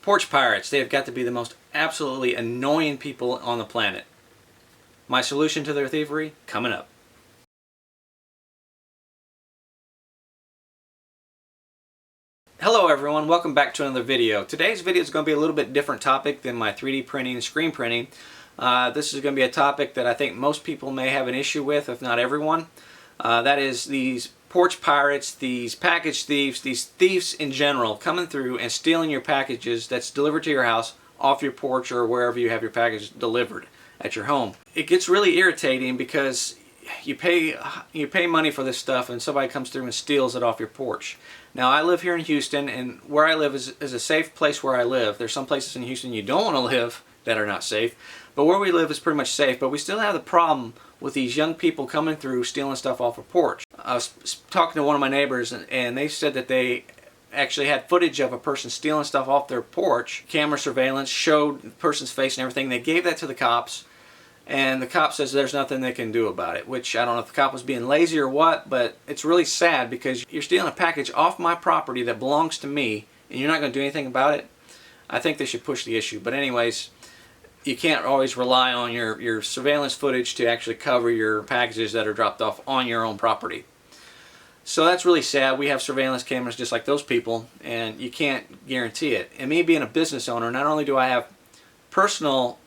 Porch pirates, they have got to be the most absolutely annoying people on the planet. My solution to their thievery, coming up. Hello everyone, welcome back to another video. Today's video is going to be a little bit different topic than my 3D printing and screen printing. This is going to be a topic that I think most people may have an issue with, if not everyone. That is these porch pirates, these package thieves, these thieves in general coming through and stealing your packages that's delivered to your house off your porch or wherever you have your package delivered at your home. It gets really irritating because you pay money for this stuff and somebody comes through and steals it off your porch. Now I live here in Houston, and where I live is a safe place where I live. There's some places in Houston you don't want to live that are not safe, but where we live is pretty much safe. But we still have the problem with these young people coming through stealing stuff off a porch. I was talking to one of my neighbors and they said that they actually had footage of a person stealing stuff off their porch. Camera surveillance showed the person's face and everything. They gave that to the cops, and the cop says there's nothing they can do about it, which I don't know if the cop was being lazy or what, but it's really sad because you're stealing a package off my property that belongs to me and you're not going to do anything about it. I think they should push the issue. But anyways, you can't always rely on your surveillance footage to actually cover your packages that are dropped off on your own property. So that's really sad. We have surveillance cameras just like those people, and you can't guarantee it. And me being a business owner, not only do I have personal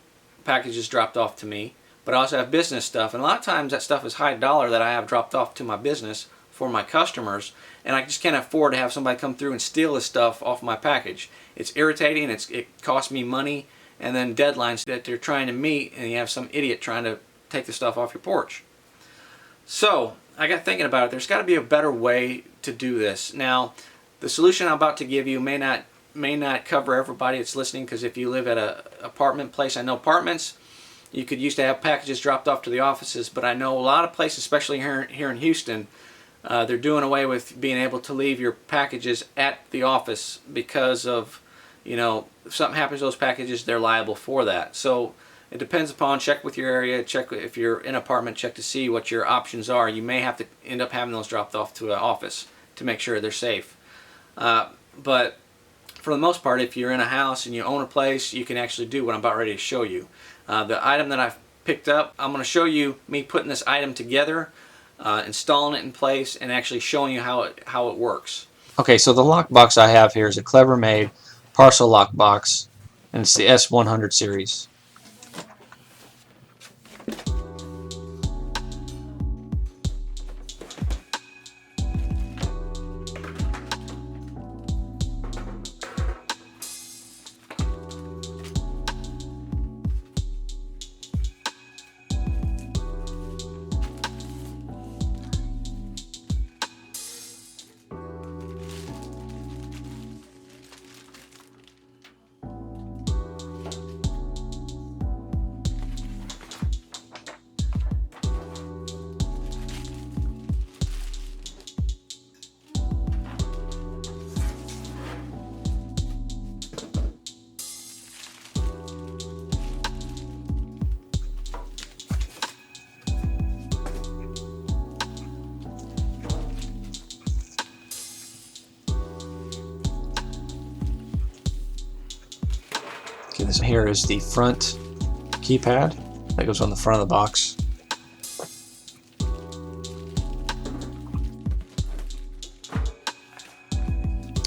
packages dropped off to me, but I also have business stuff, and a lot of times that stuff is high dollar that I have dropped off to my business for my customers, and I just can't afford to have somebody come through and steal this stuff off my package. It's irritating, it costs me money, and then deadlines that they're trying to meet, and you have some idiot trying to take the stuff off your porch. So I got thinking about it. There's got to be a better way to do this. Now, the solution I'm about to give you may not cover everybody that's listening, because if you live at an apartment place, I know apartments, you could used to have packages dropped off to the offices, but I know a lot of places, especially here in Houston, they're doing away with being able to leave your packages at the office because of, if something happens to those packages, they're liable for that. So it depends upon, check with your area, check if you're in an apartment, check to see what your options are. You may have to end up having those dropped off to an office to make sure they're safe. But for the most part, if you're in a house and you own a place, you can actually do what I'm about ready to show you. The item that I've picked up, I'm going to show you me putting this item together, installing it in place, and actually showing you how it works. Okay, so the lock box I have here is a clever made parcel lock box, and it's the S100 series. Okay, this here is the front keypad that goes on the front of the box.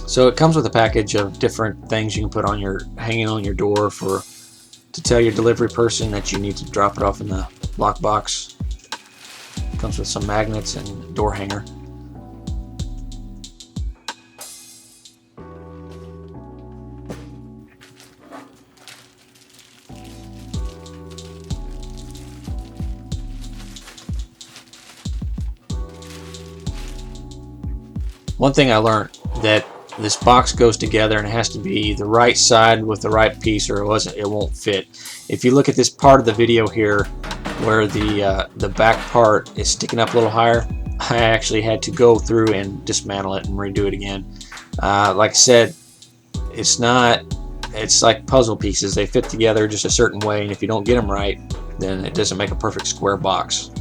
So it comes with a package of different things you can put on hanging on your door to tell your delivery person that you need to drop it off in the lock box. It comes with some magnets and a door hanger. One thing I learned, that this box goes together and it has to be the right side with the right piece, or it won't fit. If you look at this part of the video here where the back part is sticking up a little higher, I actually had to go through and dismantle it and redo it again. Like I said, it's like puzzle pieces. They fit together just a certain way, and if you don't get them right, then it doesn't make a perfect square box.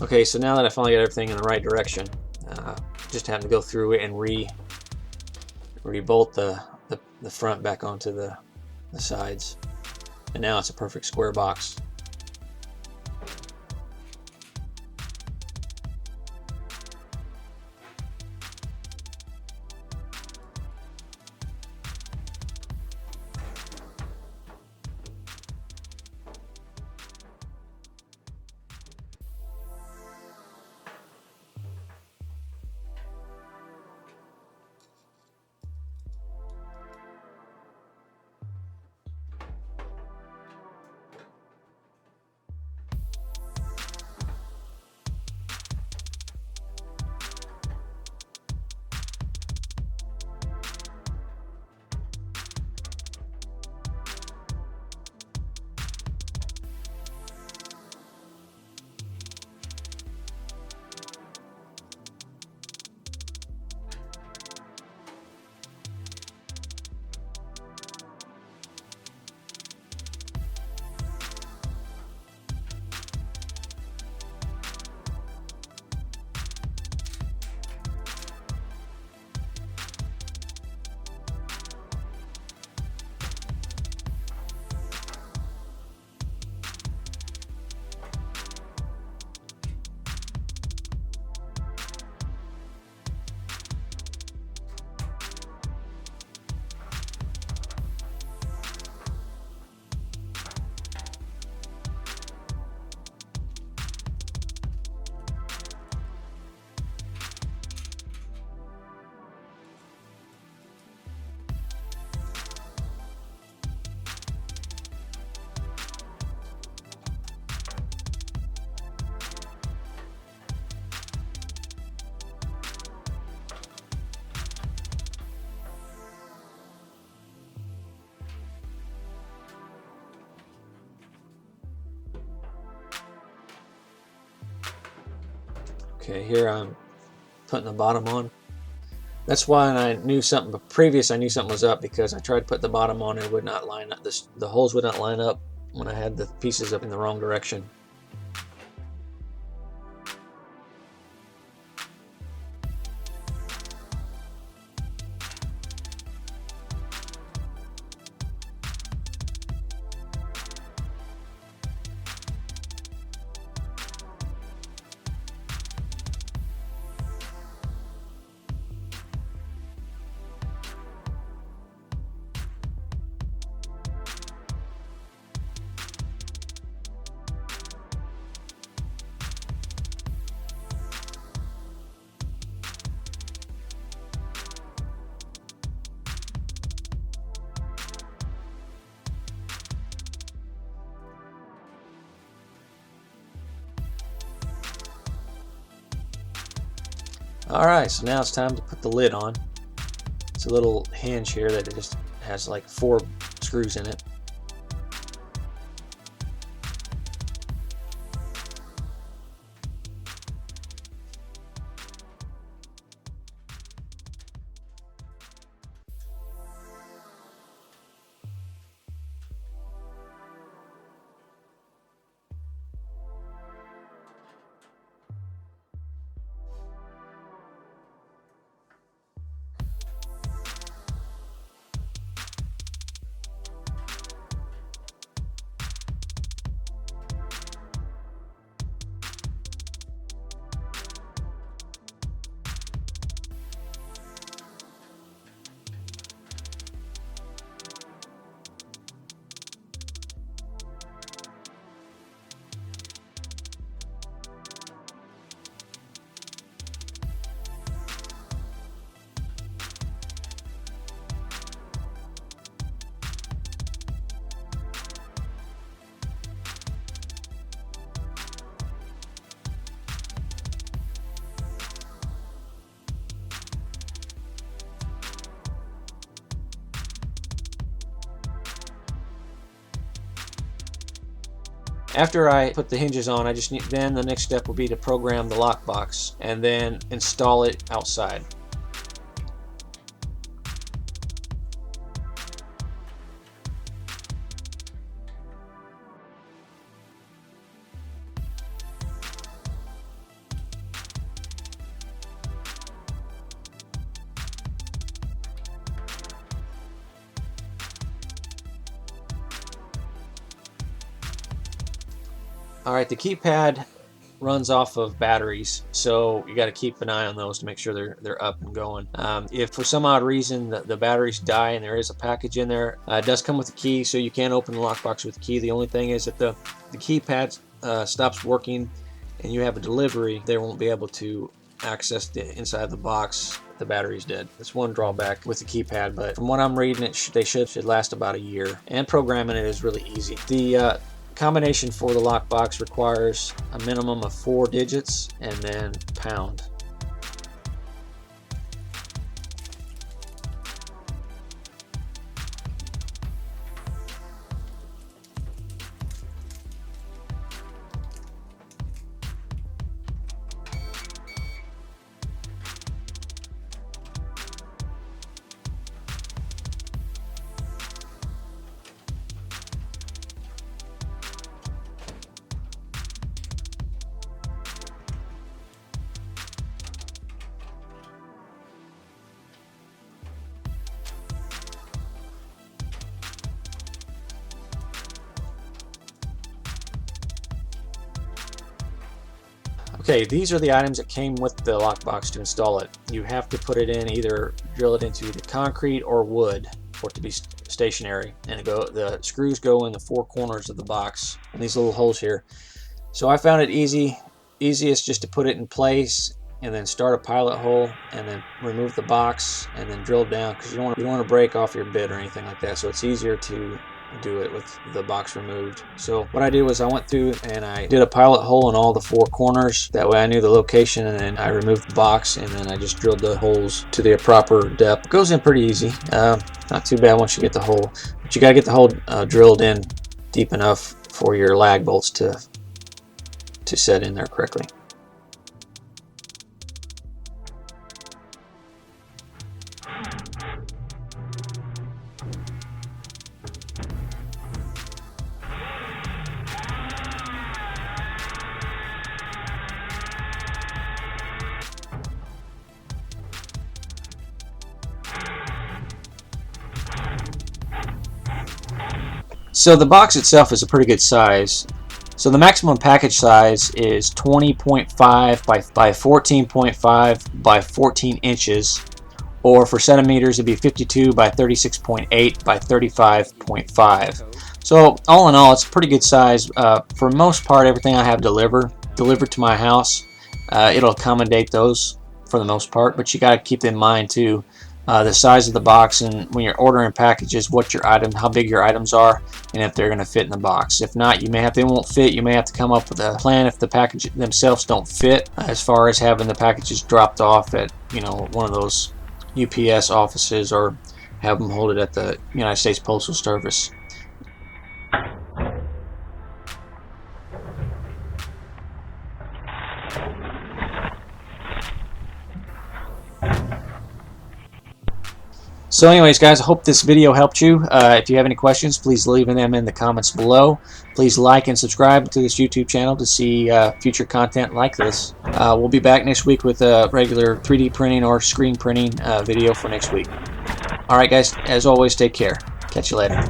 Okay, so now that I finally got everything in the right direction, just having to go through it and re-bolt the front back onto the sides. And now it's a perfect square box. Okay, here I'm putting the bottom on. That's why I knew something previous. I knew something was up because I tried to put the bottom on and it would not line up. The holes would not line up when I had the pieces up in the wrong direction. Alright, so now it's time to put the lid on. It's a little hinge here that it just has like 4 screws in it. After I put the hinges on, then the next step will be to program the lockbox and then install it outside. Alright, the keypad runs off of batteries, so you got to keep an eye on those to make sure they're up and going. If for some odd reason the batteries die and there is a package in there, it does come with a key, so you can open the lockbox with the key. The only thing is if the keypad stops working and you have a delivery, they won't be able to access the inside of the box. The battery's dead. That's one drawback with the keypad, but from what I'm reading, they should last about a year, and programming it is really easy. The combination for the lockbox requires a minimum of 4 digits and then pound. Okay, these are the items that came with the lockbox to install it. You have to put it in, either drill it into the concrete or wood for it to be stationary. And the screws go in the 4 corners of the box, and these little holes here. So I found it easiest just to put it in place and then start a pilot hole and then remove the box and then drill down, because you don't want to break off your bit or anything like that. So it's easier to do it with the box removed. So what I did was I went through and I did a pilot hole in all the 4 corners. That way I knew the location, and then I removed the box and then I just drilled the holes to the proper depth. It goes in pretty easy. Not too bad once you get the hole, but you gotta get the hole drilled in deep enough for your lag bolts to set in there correctly. So the box itself is a pretty good size. So the maximum package size is 20.5 by 14.5 by 14 inches, or for centimeters it'd be 52 by 36.8 by 35.5. So all in all, it's a pretty good size. For most part, everything I have delivered to my house, it'll accommodate those for the most part, but you got to keep in mind too, the size of the box, and when you're ordering packages, how big your items are, and if they're going to fit in the box. If not, they won't fit. You may have to come up with a plan if the package themselves don't fit, as far as having the packages dropped off at one of those UPS offices, or have them hold it at the United States Postal Service. So anyways, guys, I hope this video helped you. If you have any questions, please leave them in the comments below. Please like and subscribe to this YouTube channel to see future content like this. We'll be back next week with a regular 3D printing or screen printing video for next week. Alright guys, as always, take care. Catch you later.